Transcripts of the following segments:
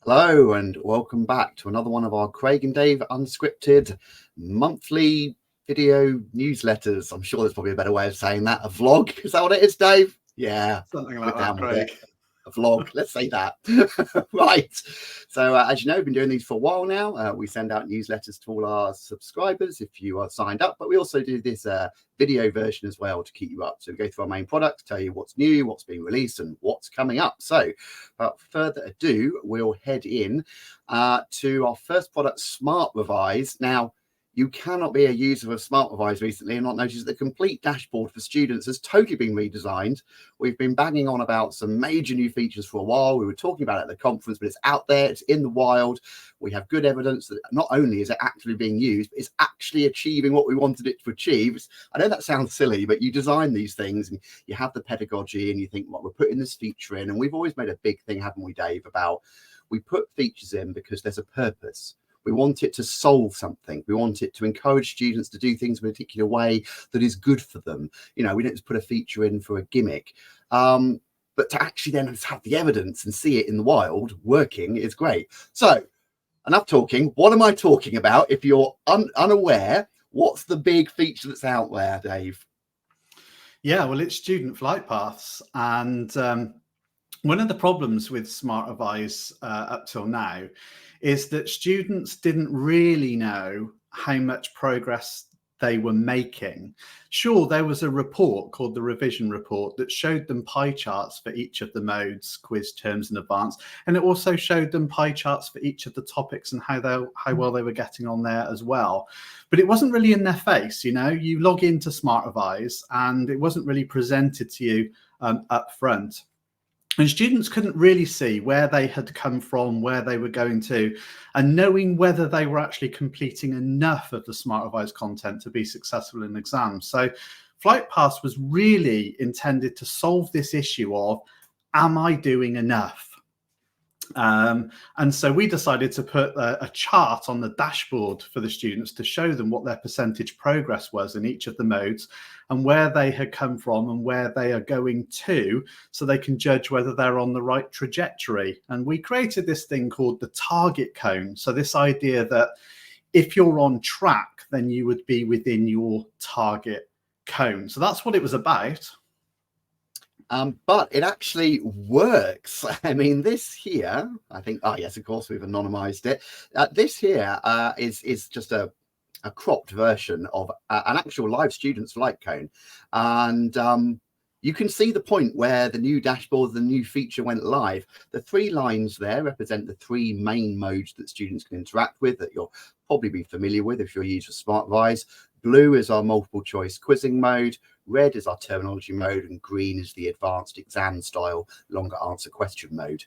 Hello and welcome back to another one of our Craig and Dave unscripted monthly video newsletters. I'm sure there's probably a better way of saying that. A vlog, is that what it is, Dave? Yeah, something like that, Craig. A vlog, let's say that. Right. So as you know, we've been doing these for a while now. We send out newsletters to all our subscribers if you are signed up, but we also do this video version as well to keep you up. So we go through our main products, tell you what's new, what's being released and what's coming up. So without further ado, we'll head in to our first product, Smart Revise. Now, you cannot be a user of Smart Revise recently and not notice that the complete dashboard for students has totally been redesigned. We've been banging on about some major new features for a while. We were talking about it at the conference, but it's out there, it's in the wild. We have good evidence that not only is it actually being used, but it's actually achieving what we wanted it to achieve. I know that sounds silly, but you design these things and you have the pedagogy and you think, well, we're putting this feature in. And we've always made a big thing, haven't we, Dave, about we put features in because there's a purpose. We want it to solve something. We want it to encourage students to do things in a particular way that is good for them. You know, we don't just put a feature in for a gimmick, but to actually then have the evidence and see it in the wild working is great. So enough talking. What am I talking about? If you're unaware, what's the big feature that's out there, Dave? Yeah, well, it's student flight paths. And one of the problems with Smart Revise up till now is that students didn't really know how much progress they were making. Sure, there was a report called the revision report that showed them pie charts for each of the modes, quiz, terms and advanced, and it also showed them pie charts for each of the topics and how well they were getting on there as well. But it wasn't really in their face. You know, you log into Smart Revise and it wasn't really presented to you up front. And students couldn't really see where they had come from, where they were going to, and knowing whether they were actually completing enough of the Smart Revise content to be successful in exams. So Flight Paths was really intended to solve this issue of, am I doing enough? And so we decided to put a chart on the dashboard for the students to show them what their percentage progress was in each of the modes and where they had come from and where they are going to, so they can judge whether they're on the right trajectory. And we created this thing called the target cone. So this idea that if you're on track, then you would be within your target cone. So that's what it was about. But it actually works. I mean, this here, I think, oh yes, of course, we've anonymized it. This here is just a cropped version of an actual live students flight cone. And you can see the point where the new dashboard, the new feature went live. The three lines there represent the three main modes that students can interact with that you'll probably be familiar with if you're a user of Smart Revise. Blue is our multiple choice quizzing mode. Red is our terminology mode, and green is the advanced exam style longer answer question mode.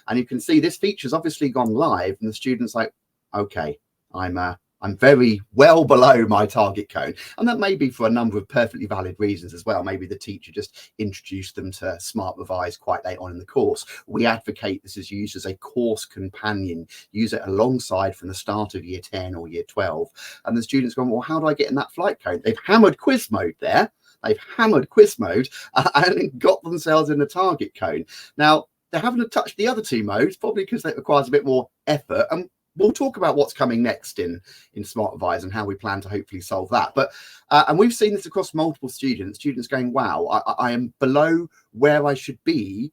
And you can see this feature's obviously gone live, and the student's like, okay, I'm very well below my target cone. And that may be for a number of perfectly valid reasons as well. Maybe the teacher just introduced them to Smart Revise quite late on in the course. We advocate this is used as a course companion. Use it alongside from the start of year 10 or year 12. And the students go, well, how do I get in that flight cone? They've hammered quiz mode there. They've hammered quiz mode and got themselves in the target cone. Now, they haven't touched the other two modes, probably because it requires a bit more effort. And we'll talk about what's coming next in Smart Revise and how we plan to hopefully solve that. But and we've seen this across multiple students going, wow, I am below where I should be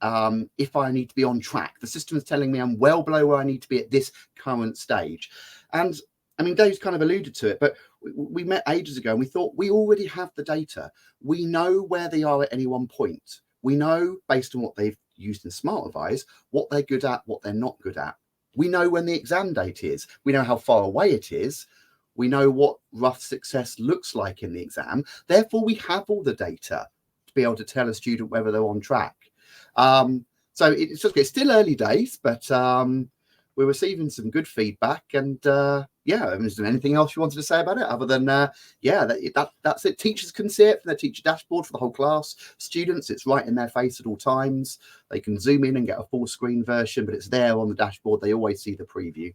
if I need to be on track. The system is telling me I'm well below where I need to be at this current stage. And I mean, Dave's kind of alluded to it, but we met ages ago and we thought we already have the data. We know where they are at any one point. We know, based on what they've used in Smart Revise, what they're good at, what they're not good at. We know when the exam date is. We know how far away it is. We know what rough success looks like in the exam. Therefore, we have all the data to be able to tell a student whether they're on track. So it's still early days, but we're receiving some good feedback. And yeah, I mean, is there anything else you wanted to say about it other than, yeah, that's it. Teachers can see it from their teacher dashboard for the whole class. Students, it's right in their face at all times. They can zoom in and get a full screen version, but it's there on the dashboard. They always see the preview.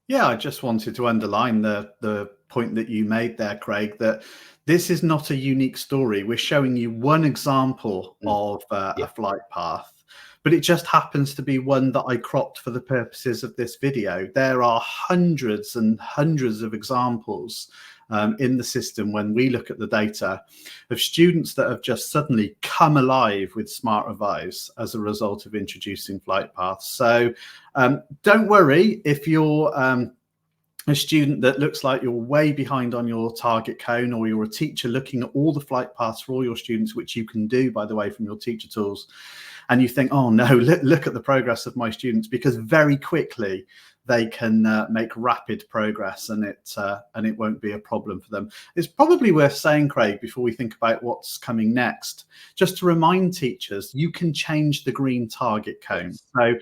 Yeah, I just wanted to underline the point that you made there, Craig, that this is not a unique story. We're showing you one example of a flight path, but it just happens to be one that I cropped for the purposes of this video. There are hundreds and hundreds of examples in the system when we look at the data of students that have just suddenly come alive with Smart Revise as a result of introducing flight paths. So don't worry if you're a student that looks like you're way behind on your target cone, or you're a teacher looking at all the flight paths for all your students, which you can do, by the way, from your teacher tools, and you think, oh no, look at the progress of my students, because very quickly they can make rapid progress, and it won't be a problem for them. It's probably worth saying, Craig, before we think about what's coming next, just to remind teachers, you can change the green target cone. So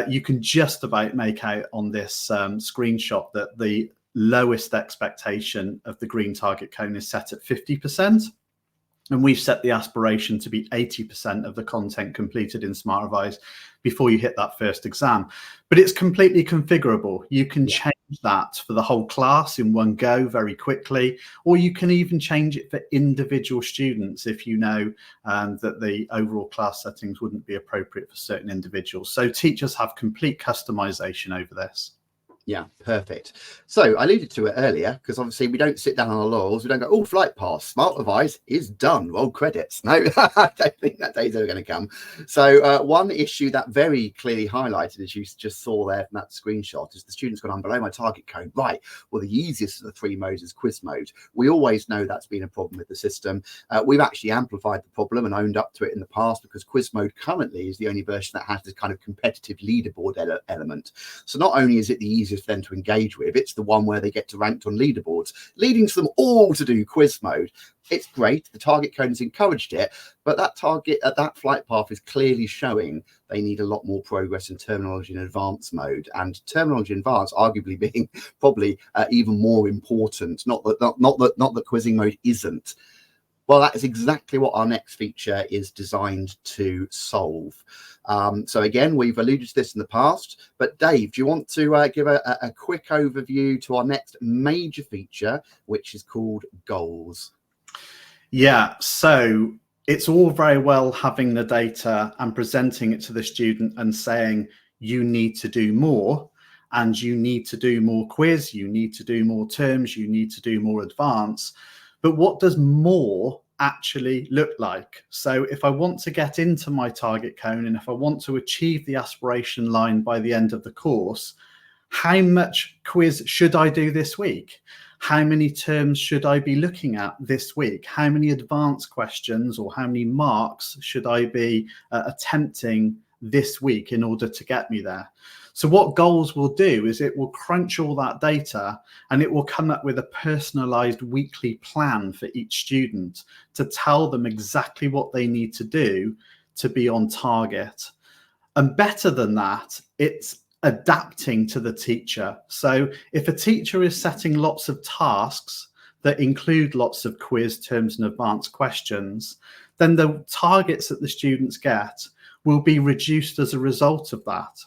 you can just about make out on this screenshot that the lowest expectation of the green target cone is set at 50%. And we've set the aspiration to be 80% of the content completed in Smart Revise before you hit that first exam. But it's completely configurable. You can change that for the whole class in one go very quickly, or you can even change it for individual students if you know that the overall class settings wouldn't be appropriate for certain individuals. So teachers have complete customization over this. Yeah, perfect. So I alluded to it earlier, because obviously we don't sit down on our laurels. We don't go, oh, flight pass, Smart Revise is done. Well, credits. No, I don't think that day's ever going to come. So one issue that very clearly highlighted, as you just saw there from that screenshot, is the students gone, I'm below my target cone. Right. Well, the easiest of the three modes is quiz mode. We always know that's been a problem with the system. We've actually amplified the problem and owned up to it in the past, because quiz mode currently is the only version that has this kind of competitive leaderboard element. So not only is it the easiest for them to engage with, it's the one where they get to ranked on leaderboards, leading to them all to do quiz mode. It's great, the target cone has encouraged it, but that target at that flight path is clearly showing they need a lot more progress in terminology in advanced mode, and terminology in advanced arguably being probably even more important. Not that quizzing mode isn't. Well, that is exactly what our next feature is designed to solve. So again, we've alluded to this in the past, but Dave, do you want to give a quick overview to our next major feature, which is called goals? Yeah, so it's all very well having the data and presenting it to the student and saying, you need to do more, and you need to do more quiz, you need to do more terms, you need to do more advance. But what does more actually look like? So if I want to get into my target cone, and if I want to achieve the aspiration line by the end of the course, how much quiz should I do this week? How many terms should I be looking at this week? How many advanced questions or how many marks should I be attempting this week in order to get me there? So what goals will do is it will crunch all that data, and it will come up with a personalized weekly plan for each student to tell them exactly what they need to do to be on target. And better than that, it's adapting to the teacher. So if a teacher is setting lots of tasks that include lots of quiz, terms, and advanced questions, then the targets that the students get will be reduced as a result of that.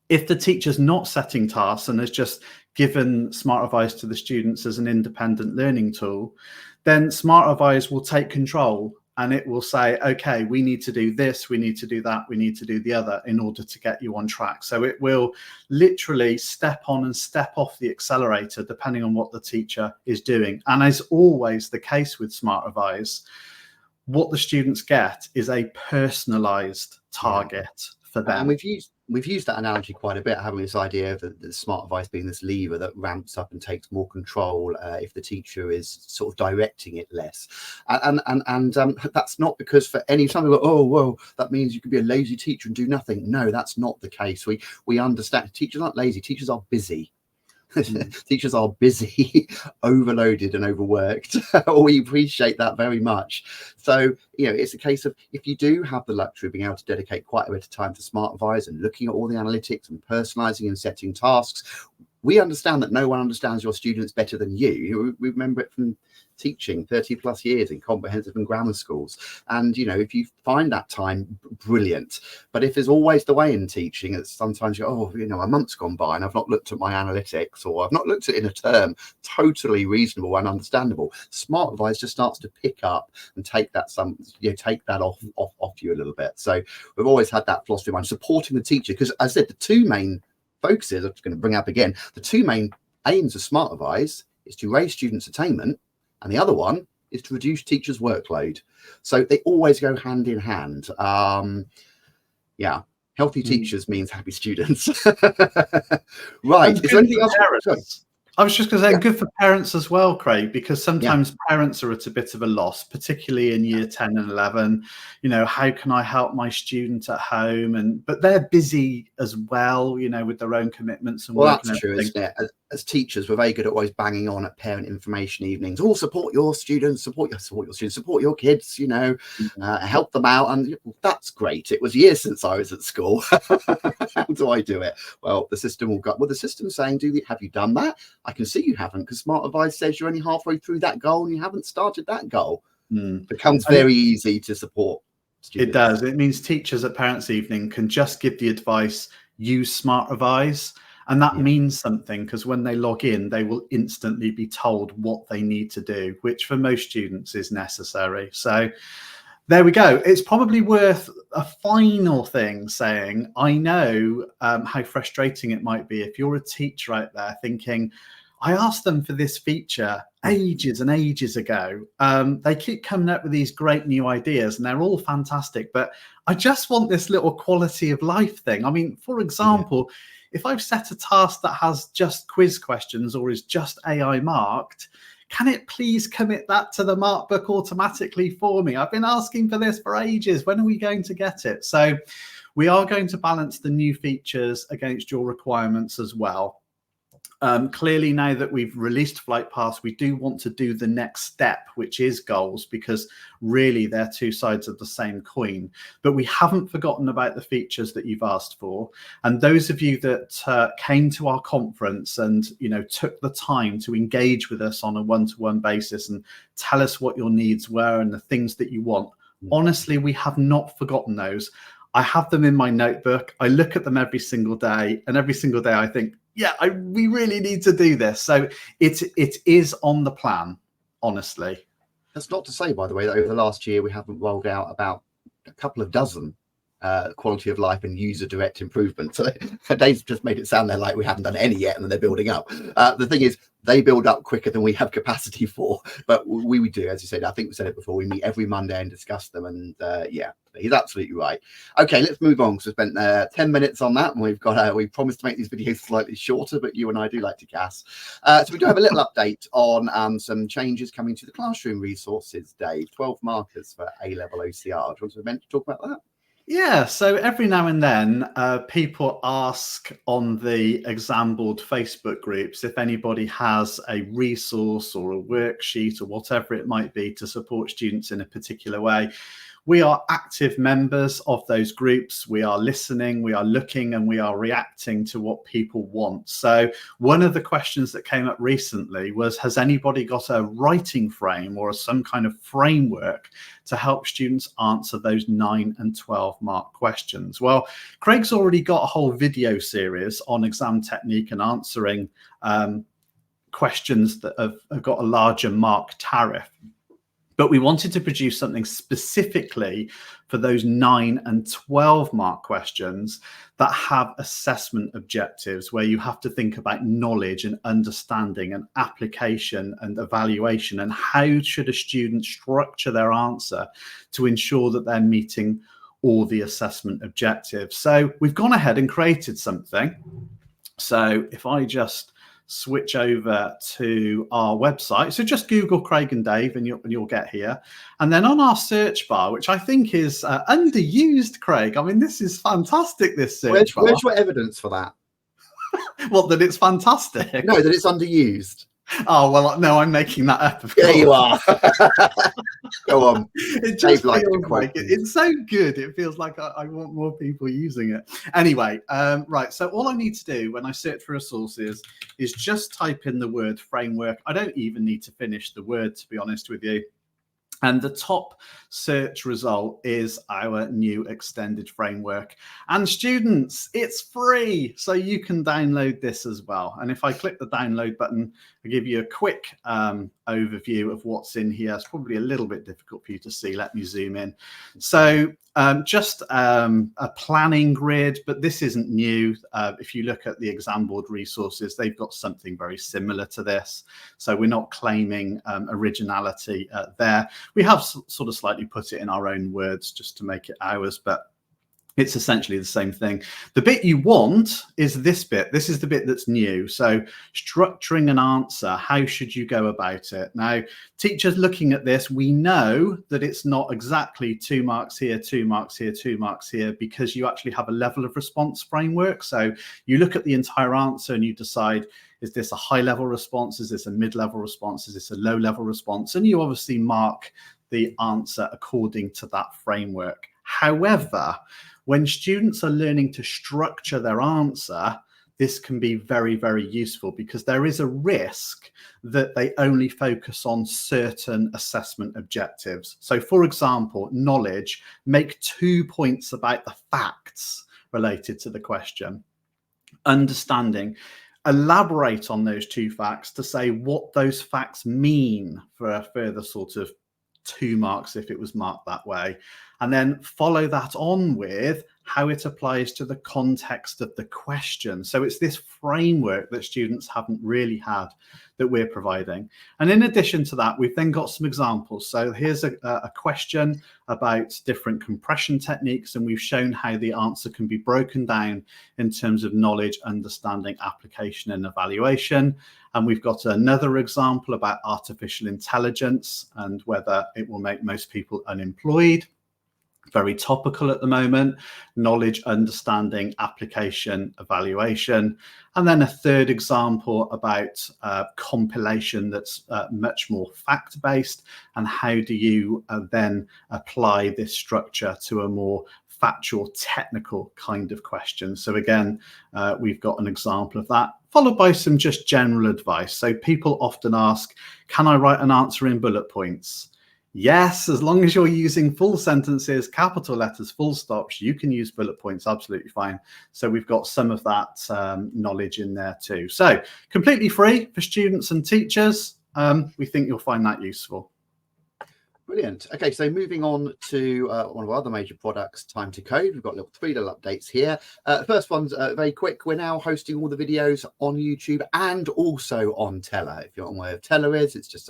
If the teacher's not setting tasks and has just given Smart Revise to the students as an independent learning tool, then Smart Revise will take control, and it will say, okay, we need to do this, we need to do that, we need to do the other in order to get you on track. So it will literally step on and step off the accelerator depending on what the teacher is doing. And as always the case with Smart Revise, what the students get is a personalized target for them. And we've used that analogy quite a bit, having this idea of the Smart Revise being this lever that ramps up and takes more control if the teacher is sort of directing it less. And that's not because for any time we go, oh, well, that means you can be a lazy teacher and do nothing. No, that's not the case. We understand teachers aren't lazy, teachers are busy. Teachers are busy, overloaded and overworked. We appreciate that very much. So, you know, it's a case of, if you do have the luxury of being able to dedicate quite a bit of time to Smart Revise and looking at all the analytics and personalizing and setting tasks, we understand that no one understands your students better than you. We remember it from teaching, 30 plus years in comprehensive and grammar schools. And, you know, if you find that time, brilliant. But if there's always the way in teaching, it's sometimes you go, oh, you know, a month's gone by and I've not looked at my analytics, or I've not looked at it in a term. Totally reasonable and understandable. Smart Advice just starts to pick up and take that take that off you a little bit. So we've always had that philosophy of mind, supporting the teacher, because as I said, the two main focuses, I'm just going to bring up again, the two main aims of Smart Advice is to raise students' attainment, and the other one is to reduce teachers' workload. So they always go hand in hand. Healthy teachers means happy students. Right. Is there anything else? I was just going to say, good for parents as well, Craig, because sometimes parents are at a bit of a loss, particularly in year 10 and 11. You know, how can I help my student at home? But they're busy as well, you know, with their own commitments and work. That's true, isn't it? As teachers, we're very good at always banging on at parent information evenings. Oh, support your students, support your students, support your kids, you know, help them out. And that's great. It was years since I was at school. How do I do it? Well, the system will go, well, the system's saying, have you done that? I can see you haven't, because Smart Advice says you're only halfway through that goal and you haven't started that goal. It becomes very easy to support students. It does. It means teachers at Parents' Evening can just give the advice, use Smart Advice. And that means something, because when they log in, they will instantly be told what they need to do, which for most students is necessary. So there we go. It's probably worth a final thing saying, I know how frustrating it might be if you're a teacher out there thinking, I asked them for this feature ages and ages ago. They keep coming up with these great new ideas and they're all fantastic, but I just want this little quality of life thing. I mean, for example, if I've set a task that has just quiz questions or is just AI marked, can it please commit that to the mark book automatically for me? I've been asking for this for ages. When are we going to get it? So we are going to balance the new features against your requirements as well. Clearly, now that we've released Flight Paths, we do want to do the next step, which is goals, because really they're two sides of the same coin. But we haven't forgotten about the features that you've asked for. And those of you that came to our conference and, you know, took the time to engage with us on a one-to-one basis and tell us what your needs were and the things that you want, honestly, we have not forgotten those. I have them in my notebook. I look at them every single day, and every single day I think, yeah, we really need to do this. So it is on the plan, honestly. That's not to say, by the way, that over the last year we haven't rolled out about a couple of dozen quality of life and user direct improvements. So Dave's just made it sound there like we haven't done any yet and then they're building up. The thing is, they build up quicker than we have capacity for, but we do, as you said. I think we said it before, we meet every Monday and discuss them, and he's absolutely right. Okay, let's move on, because we spent 10 minutes on that, and we've got we promised to make these videos slightly shorter, but you and I do like to gas. So we do have a little update on some changes coming to the classroom resources, Dave. 12 markers for A-level OCR. Do you want to talk about that? Yeah, so every now and then people ask on the exam board Facebook groups if anybody has a resource or a worksheet or whatever it might be to support students in a particular way. We are active members of those groups. We are listening, we are looking, and we are reacting to what people want. So one of the questions that came up recently was, has anybody got a writing frame or some kind of framework to help students answer those 9 and 12 mark questions? Well, Craig's already got a whole video series on exam technique and answering questions that have got a larger mark tariff. But we wanted to produce something specifically for those 9 and 12 mark questions that have assessment objectives, where you have to think about knowledge and understanding and application and evaluation, and how should a student structure their answer to ensure that they're meeting all the assessment objectives. So we've gone ahead and created something. So if I just switch over to our website, so just Google Craig and Dave and you'll get here, and then on our search bar, which I think is underused, Craig. I mean, this is fantastic, this search bar. Where's your evidence for that? Well, that it's fantastic. No, that it's underused. Oh, well, no, I'm making that up, of There course. you are. Go on. It Dave just likes to feels quote like it. things. It's so good. It feels like I want more people using it. Anyway, right. So all I need to do when I search for resources is just type in the word framework. I don't even need to finish the word, to be honest with you. And the top search result is our new extended framework. And students, it's free, so you can download this as well. And if I click the download button, I'll give you a quick overview of what's in here. It's probably a little bit difficult for you to see. Let me zoom in. So just a planning grid, but this isn't new. If you look at the exam board resources, they've got something very similar to this. So we're not claiming originality there. We have sort of slightly put it in our own words just to make it ours, but it's essentially the same thing. The bit you want is this bit. This is the bit that's new. So structuring an answer, how should you go about it? Now, teachers looking at this, we know that it's not exactly 2 marks here, 2 marks here, 2 marks here, because you actually have a level of response framework. So you look at the entire answer and you decide, is this a high level response? Is this a mid-level response? Is this a low level response? And you obviously mark the answer according to that framework. However, when students are learning to structure their answer, this can be very, very useful because there is a risk that they only focus on certain assessment objectives. So for example, knowledge, make 2 points about the facts related to the question. Understanding, elaborate on those 2 facts to say what those facts mean for a further sort of 2 marks if it was marked that way, and then follow that on with how it applies to the context of the question. So it's this framework that students haven't really had that we're providing. And in addition to that, we've then got some examples. So here's a question about different compression techniques, and we've shown how the answer can be broken down in terms of knowledge, understanding, application, and evaluation. And we've got another example about artificial intelligence and whether it will make most people unemployed. Very topical at the moment. Knowledge, understanding, application, evaluation. And then a third example about compilation that's much more fact-based, and how do you then apply this structure to a more factual, technical kind of question. So again, we've got an example of that, followed by some just general advice. So people often ask, can I write an answer in bullet points? Yes, as long as you're using full sentences, capital letters, full stops, you can use bullet points absolutely fine. So we've got some of that knowledge in there too. So completely free for students and teachers. We think you'll find that useful. Brilliant. Okay, so moving on to one of our other major products, Time to Code. We've got 3 little updates here. First one's very quick. We're now hosting all the videos on YouTube and also on Tella. If you're not aware of Tella is, it's just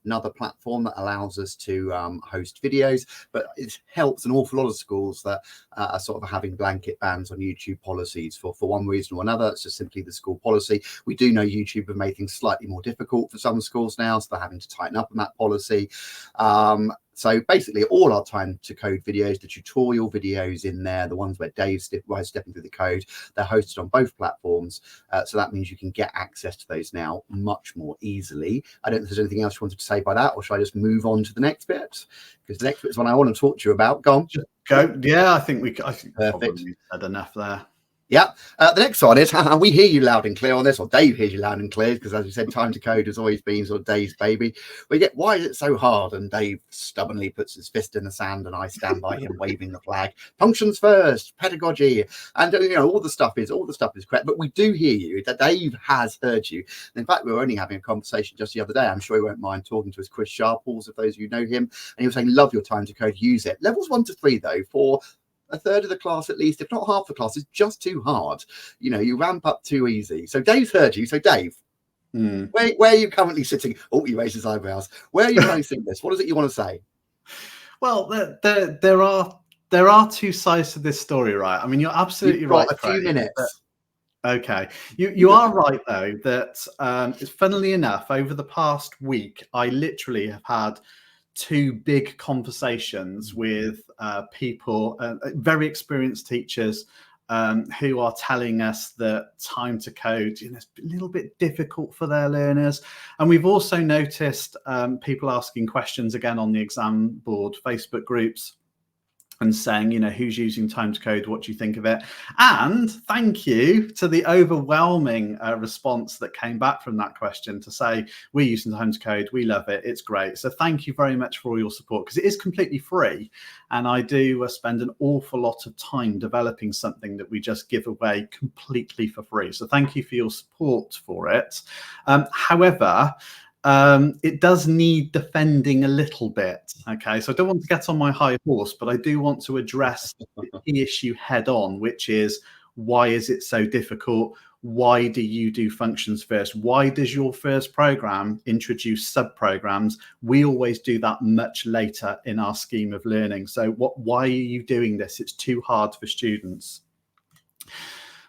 another platform that allows us to host videos, but it helps an awful lot of schools that are sort of having blanket bans on YouTube policies for one reason or another. It's just simply the school policy. We do know YouTube have made things slightly more difficult for some schools now, so they're having to tighten up on that policy. So basically all our Time to Code videos, the tutorial videos in there, the ones where Dave's stepping through the code, they're hosted on both platforms. So that means you can get access to those now much more easily. I don't know if there's anything else you wanted to say by that, or should I just move on to the next bit? Because the next bit is one I want to talk to you about. Go on. Just go. Yeah, I think Perfect. Probably said enough there. Yeah. The next one is, we hear you loud and clear on this, or Dave hears you loud and clear, because as you said, Time to Code has always been sort of Dave's baby. We get, why is it so hard? And Dave stubbornly puts his fist in the sand, and I stand by him waving the flag. Functions first, pedagogy, and all the stuff is correct. But we do hear you. That Dave has heard you. And in fact, we were only having a conversation just the other day. I'm sure he won't mind talking to us, Chris Sharples, if those of you know him. And he was saying, love your Time to Code, use it. Levels 1 to 3, though, for a third of the class at least, if not half the class, is just too hard. You ramp up too easy. So Dave's heard you. So Dave, where are you currently sitting? Oh, he raised his eyebrows. Where are you currently sitting this? What is it you want to say? Well, there are 2 sides to this story, right? I mean, you're absolutely right. A few minutes. Okay, you are right though that funnily enough, over the past week, I literally have had 2 big conversations with people, very experienced teachers who are telling us that time to code, is a little bit difficult for their learners. And we've also noticed people asking questions again on the exam board Facebook groups and saying, who's using time to code? What do you think of it? And thank you to the overwhelming response that came back from that question to say, we're using time to code. We love it. It's great. So thank you very much for all your support, because it is completely free. And I do spend an awful lot of time developing something that we just give away completely for free. So thank you for your support for it. However, it does need defending a little bit. Okay, so I don't want to get on my high horse, but I do want to address the issue head on, which is, why is it so difficult? Why do you do functions first? Why does your first program introduce subprograms? We always do that much later in our scheme of learning. So why are you doing this? It's too hard for students.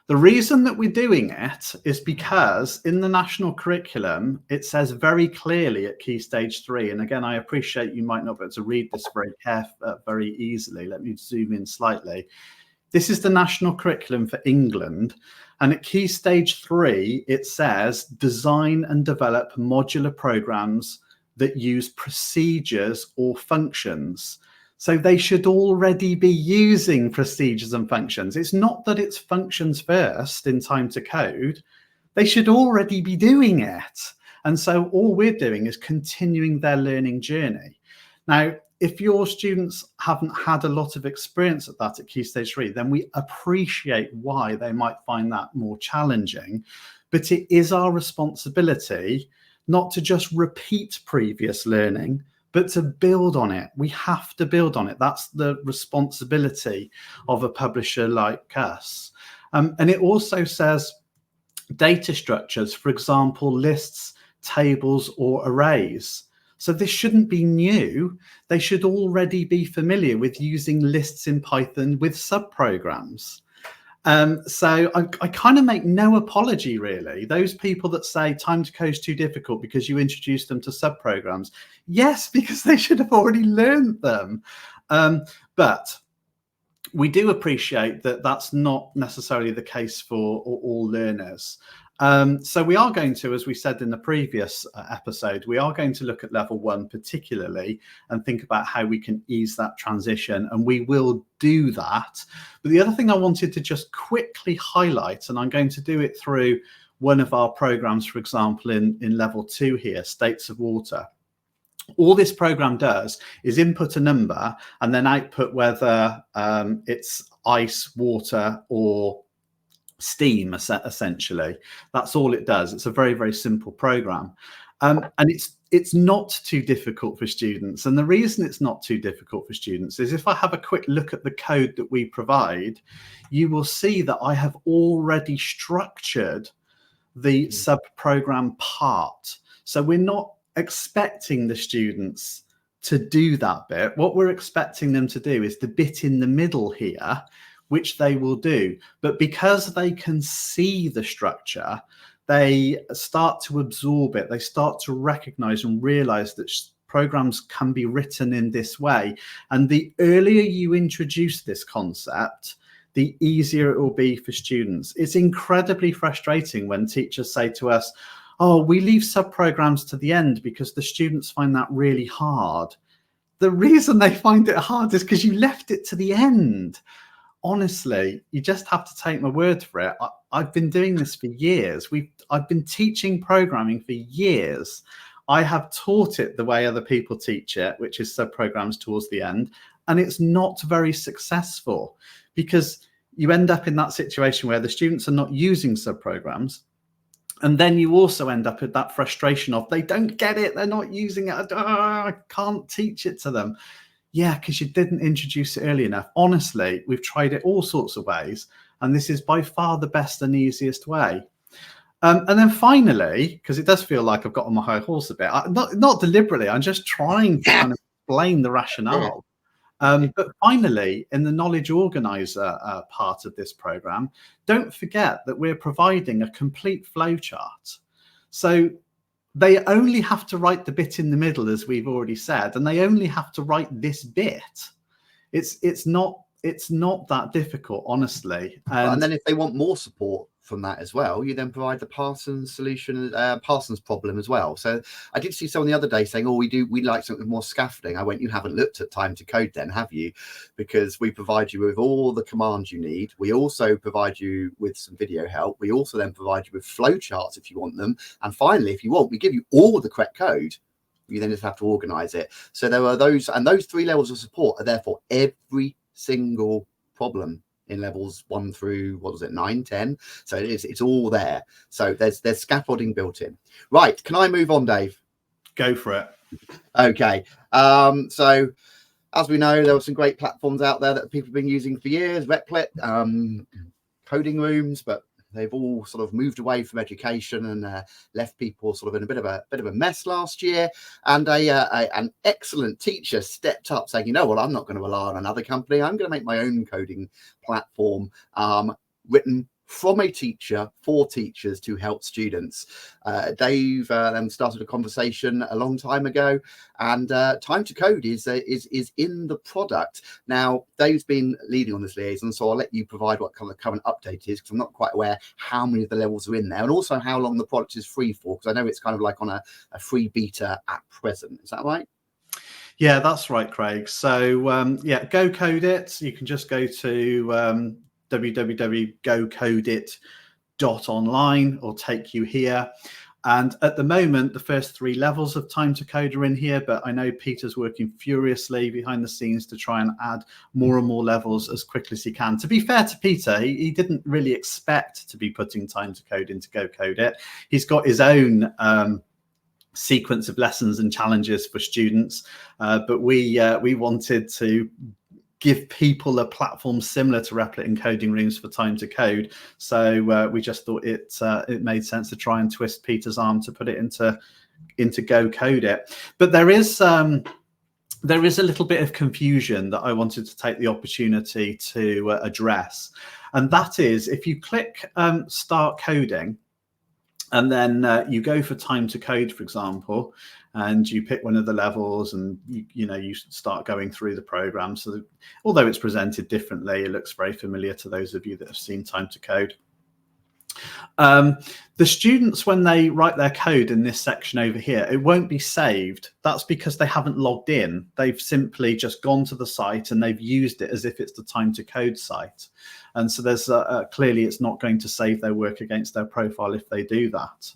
The reason that we're doing it is because in the national curriculum, it says very clearly at Key Stage 3, and again, I appreciate you might not be able to read this very easily. Let me zoom in slightly. This is the national curriculum for England. And at Key Stage 3, it says design and develop modular programs that use procedures or functions. So they should already be using procedures and functions. It's not that it's functions first in time to code. They should already be doing it. And so all we're doing is continuing their learning journey. Now, if your students haven't had a lot of experience at that at Key Stage 3, then we appreciate why they might find that more challenging. But it is our responsibility not to just repeat previous learning, but to build on it. We have to build on it. That's the responsibility of a publisher like us. And it also says data structures, for example, lists, tables, or arrays. So this shouldn't be new. They should already be familiar with using lists in Python with subprograms. So I kind of make no apology, really. Those people that say time to code is too difficult because you introduced them to subprograms. Yes, because they should have already learned them. But we do appreciate that that's not necessarily the case for all learners. So we are going to, as we said in the previous episode, we are going to look at level 1 particularly and think about how we can ease that transition, and we will do that. But the other thing I wanted to just quickly highlight, and I'm going to do it through one of our programs, for example, in level 2 here, States of Water. All this program does is input a number and then output whether it's ice, water, or steam, essentially. That's all it does. It's a very, very simple program. And it's not too difficult for students. And the reason it's not too difficult for students is if I have a quick look at the code that we provide, you will see that I have already structured the subprogram part. So we're not expecting the students to do that bit. What we're expecting them to do is the bit in the middle here, which they will do. But because they can see the structure, they start to absorb it. They start to recognize and realize that programs can be written in this way. And the earlier you introduce this concept, the easier it will be for students. It's incredibly frustrating when teachers say to us, oh, we leave subprograms to the end because the students find that really hard. The reason they find it hard is because you left it to the end. Honestly, you just have to take my word for it. I've been doing this for years. I've been teaching programming for years. I have taught it the way other people teach it, which is subprograms towards the end, and it's not very successful because you end up in that situation where the students are not using subprograms. And then you also end up with that frustration of they don't get it, they're not using it, I can't teach it to them. Yeah, because you didn't introduce it early enough. Honestly, we've tried it all sorts of ways, and this is by far the best and easiest way. And then finally, because it does feel like I've got on my high horse a bit, not deliberately, I'm just trying to kind of explain the rationale. But finally, in the knowledge organizer part of this program, don't forget that we're providing a complete flowchart. So they only have to write the bit in the middle, as we've already said, and they only have to write this bit. It's not it's not that difficult, honestly. And then if they want more support from that as well, you then provide the Parsons solution, Parsons problem as well. So I did see someone the other day saying, oh, we'd like something with more scaffolding. I went, you haven't looked at time to code then, have you? Because we provide you with all the commands you need. We also provide you with some video help. We also then provide you with flowcharts if you want them. And finally, if you want, we give you all the correct code. You then just have to organize it. So there are those, and those 3 levels of support are there for every single problem in levels 1 through, what was it, 9, 10. So it's all there. So there's scaffolding built in. Right, can I move on, Dave? Go for it. Okay. So as we know, there were some great platforms out there that people have been using for years, Replit, coding rooms, but they've all sort of moved away from education and left people sort of in a bit of a mess last year. And an excellent teacher stepped up saying, you know what, I'm not going to rely on another company. I'm going to make my own coding platform, written from a teacher for teachers to help students. Dave then started a conversation a long time ago, and Time to Code is in the product. Now, Dave's been leading on this liaison, so I'll let you provide what kind of current update is, because I'm not quite aware how many of the levels are in there, and also how long the product is free for, because I know it's kind of like on a free beta at present. Is that right? Yeah, that's right, Craig. So yeah, GoCodeIt. You can just go to www.gocodeit.online or take you here. And at the moment, the first 3 levels of Time to Code are in here, but I know Peter's working furiously behind the scenes to try and add more and more levels as quickly as he can. To be fair to Peter, he didn't really expect to be putting Time to Code into GoCodeIt. He's got his own sequence of lessons and challenges for students, but we wanted to give people a platform similar to Replit and coding rooms for Time to Code. So we just thought it made sense to try and twist Peter's arm to put it into GoCodeIt. But there is a little bit of confusion that I wanted to take the opportunity to address. And that is, if you click Start Coding, and then you go for Time to Code, for example, and you pick one of the levels, and you start going through the program. So although it's presented differently, it looks very familiar to those of you that have seen Time to Code. The students, when they write their code in this section over here, it won't be saved. That's because they haven't logged in. They've simply just gone to the site and they've used it as if it's the Time to Code site. And so there's clearly it's not going to save their work against their profile if they do that.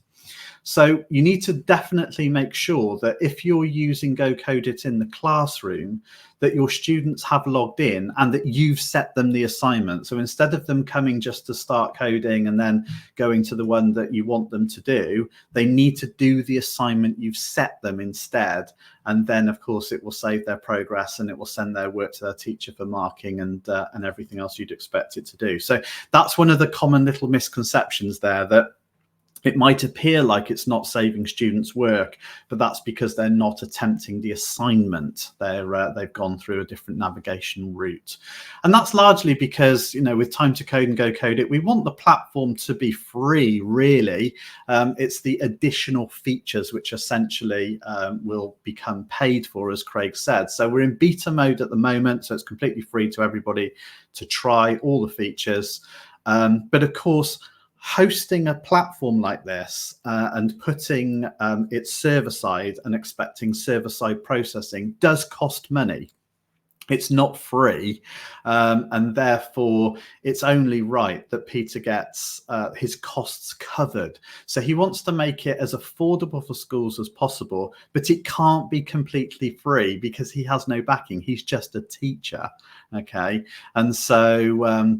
So you need to definitely make sure that if you're using GoCodeIt in the classroom, that your students have logged in and that you've set them the assignment. So instead of them coming just to start coding and then going to the one that you want them to do, they need to do the assignment you've set them instead. And then, of course, it will save their progress and it will send their work to their teacher for marking and everything else you'd expect it to do. So that's one of the common little misconceptions there, that it might appear like it's not saving students' work, but that's because they're not attempting the assignment. They've gone through a different navigation route. And that's largely because, with Time to Code and GoCodeIt, we want the platform to be free, really. It's the additional features which essentially will become paid for, as Craig said. So we're in beta mode at the moment, so it's completely free to everybody to try all the features. But of course, hosting a platform like this and putting it server-side and expecting server-side processing does cost money. It's not free, and therefore it's only right that Peter gets his costs covered. So he wants to make it as affordable for schools as possible, but it can't be completely free because he has no backing. He's just a teacher, okay? And so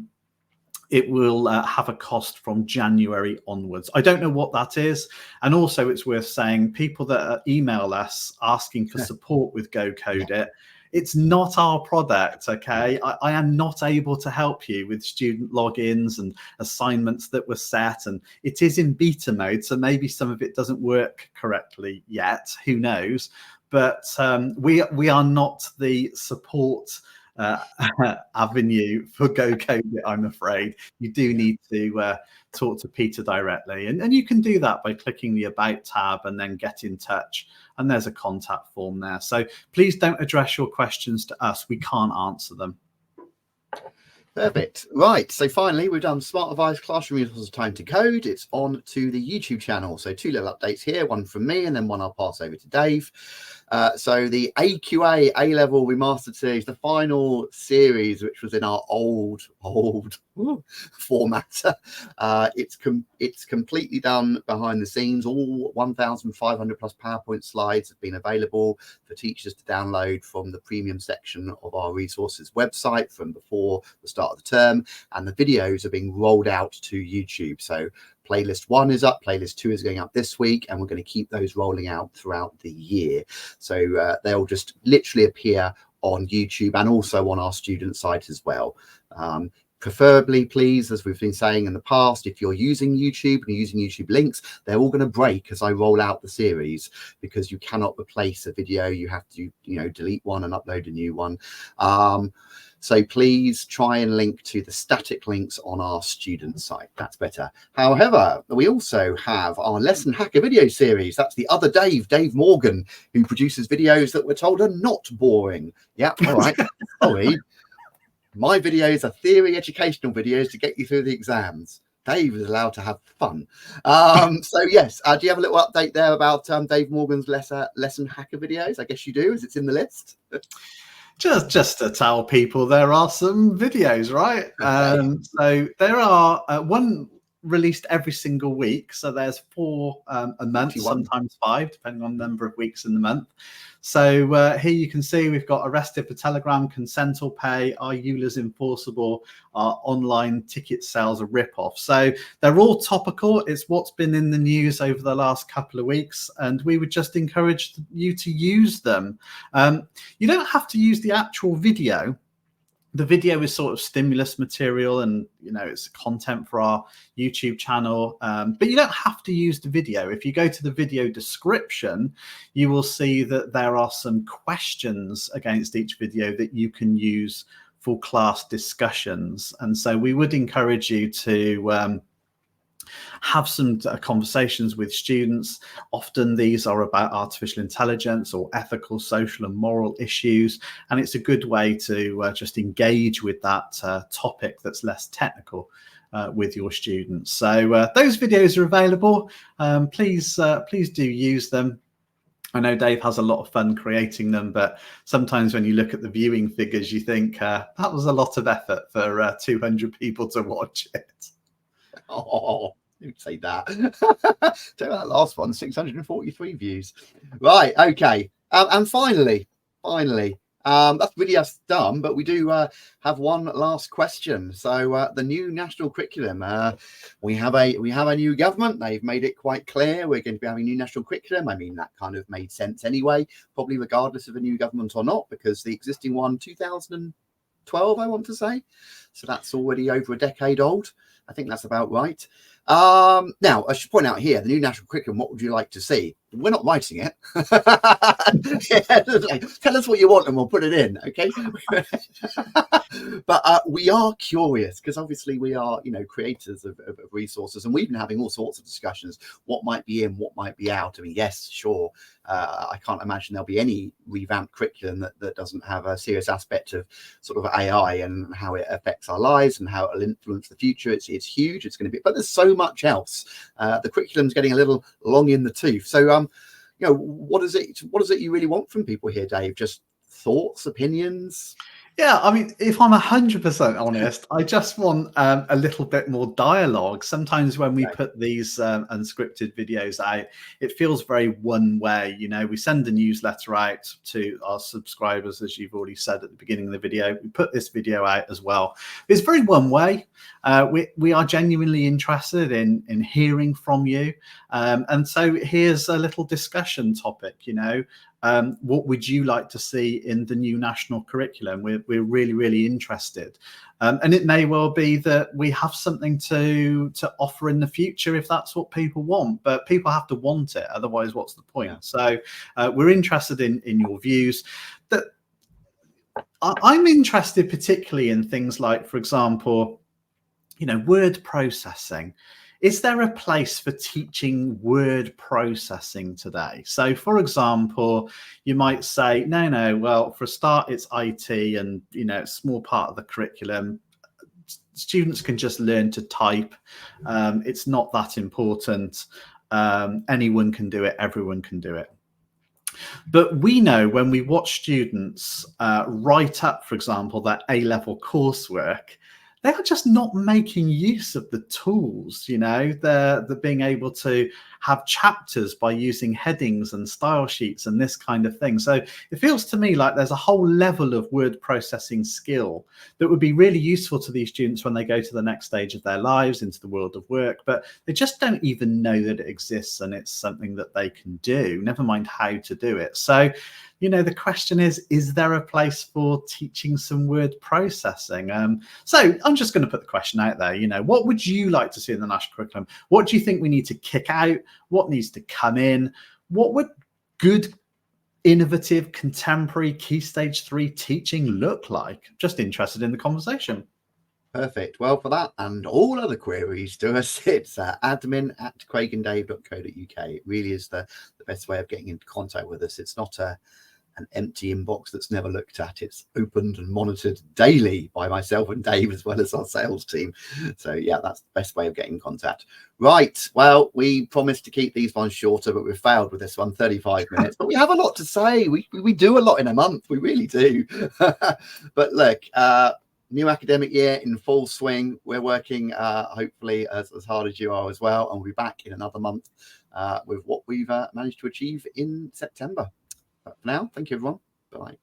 it will have a cost from January onwards. I don't know what that is. And also it's worth saying, people that email us asking for support with GoCodeIt, it's not our product, okay? I am not able to help you with student logins and assignments that were set, and it is in beta mode, so maybe some of it doesn't work correctly yet, who knows? But we are not the support avenue for GoCodeIt, I'm afraid. You do need to talk to Peter directly, and you can do that by clicking the About tab and then Get in Touch, and there's a contact form there. So please don't address your questions to us. We can't answer them. Perfect. Right. So finally, we've done Smart Advice Classroom Resources Time to Code. It's on to the YouTube channel. So 2 little updates here, one from me and then one I'll pass over to Dave. So the AQA A-level remastered series, the final series, which was in our old format, it's completely done behind the scenes. All 1,500 plus PowerPoint slides have been available for teachers to download from the premium section of our resources website from before the start of the term, and the videos are being rolled out to YouTube. So playlist 1 is up, playlist 2 is going up this week, and we're going to keep those rolling out throughout the year. So they'll just literally appear on YouTube and also on our student site as well. Preferably, please, as we've been saying in the past, if you're using YouTube and you're using YouTube links, they're all going to break as I roll out the series, because you cannot replace a video. You have to, delete one and upload a new one. So please try and link to the static links on our student site. That's better. However, we also have our Lesson Hacker video series. That's the other Dave Morgan, who produces videos that we're told are not boring. Yeah, all right. Sorry. My videos are theory educational videos to get you through the exams. Dave is allowed to have fun. So yes, do you have a little update there about Dave Morgan's lesson hacker videos? I guess you do, as it's in the list. Just to tell people there are some videos, right? Okay. So there are one released every single week. So there's 4 a month, 41. Sometimes 5, depending on the number of weeks in the month. So here you can see we've got Arrested for Telegram, Consent or Pay, Are EULAs Enforceable, our online ticket sales a rip-off. So they're all topical. It's what's been in the news over the last couple of weeks, and we would just encourage you to use them. You don't have to use the actual video. The video is sort of stimulus material, and it's content for our YouTube channel, but you don't have to use the video. If you go to the video description, you will see that there are some questions against each video that you can use for class discussions. And so we would encourage you to have some conversations with students. Often these are about artificial intelligence or ethical, social and moral issues, and it's a good way to just engage with that topic that's less technical with your students. So those videos are available. Please do use them. I know Dave has a lot of fun creating them, but sometimes when you look at the viewing figures, you think that was a lot of effort for 200 people to watch it. Oh, don't say that. Take that last one, 643 views. Right, okay. And finally, that's really us done, but we do have one last question. So the new national curriculum, we have a new government. They've made it quite clear we're going to be having a new national curriculum. I mean, that kind of made sense anyway, probably regardless of a new government or not, because the existing one, 2012, I want to say. So that's already over a decade old. I think that's about right. Now, I should point out here, the new national curriculum, what would you like to see? We're not writing it. Yeah, tell us what you want and we'll put it in, okay? But we are curious, because obviously we are, creators of resources, and we've been having all sorts of discussions. What might be in, what might be out? I mean, yes, sure. I can't imagine there'll be any revamped curriculum that doesn't have a serious aspect of sort of AI and how it affects our lives and how it'll influence the future. It's huge. It's going to be, but there's so much else. The curriculum's getting a little long in the tooth. So, what is it you really want from people here, Dave? Just thoughts, opinions? Yeah, I mean, if I'm 100% honest, I just want a little bit more dialogue. Sometimes when we put these unscripted videos out, it feels very one way. We send a newsletter out to our subscribers, as you've already said at the beginning of the video. We put this video out as well. It's very one way. We are genuinely interested in hearing from you. And so here's a little discussion topic, what would you like to see in the new national curriculum? We're really, really interested. And it may well be that we have something to offer in the future if that's what people want, but people have to want it. Otherwise, what's the point? Yeah. So we're interested in your views. That I'm interested particularly in things like, for example, word processing. Is there a place for teaching word processing today? So, for example, you might say, no, well, for a start, it's IT and, it's a small part of the curriculum. students can just learn to type. It's not that important. Anyone can do it. Everyone can do it. But we know when we watch students write up, for example, that A-level coursework, they are just not making use of the tools. They're being able to have chapters by using headings and style sheets and this kind of thing. So it feels to me like there's a whole level of word processing skill that would be really useful to these students when they go to the next stage of their lives, into the world of work, but they just don't even know that it exists and it's something that they can do, never mind how to do it. So the question is there a place for teaching some word processing? So I'm just going to put the question out there. What would you like to see in the national curriculum? What do you think we need to kick out? What needs to come in? What would good, innovative, contemporary Key Stage 3 teaching look like? Just interested in the conversation. Perfect. Well, for that and all other queries to us, it's admin@craigandave.co.uk. It really is the best way of getting into contact with us. It's not an empty inbox that's never looked at. It's opened and monitored daily by myself and Dave, as well as our sales team. So yeah, that's the best way of getting in contact. Right. Well, we promised to keep these ones shorter, but we've failed with this one, 35 minutes. But we have a lot to say. We do a lot in a month. We really do. But look, new academic year in full swing. We're working hopefully as hard as you are as well, and we'll be back in another month with what we've managed to achieve in September. But for now, thank you everyone. Bye.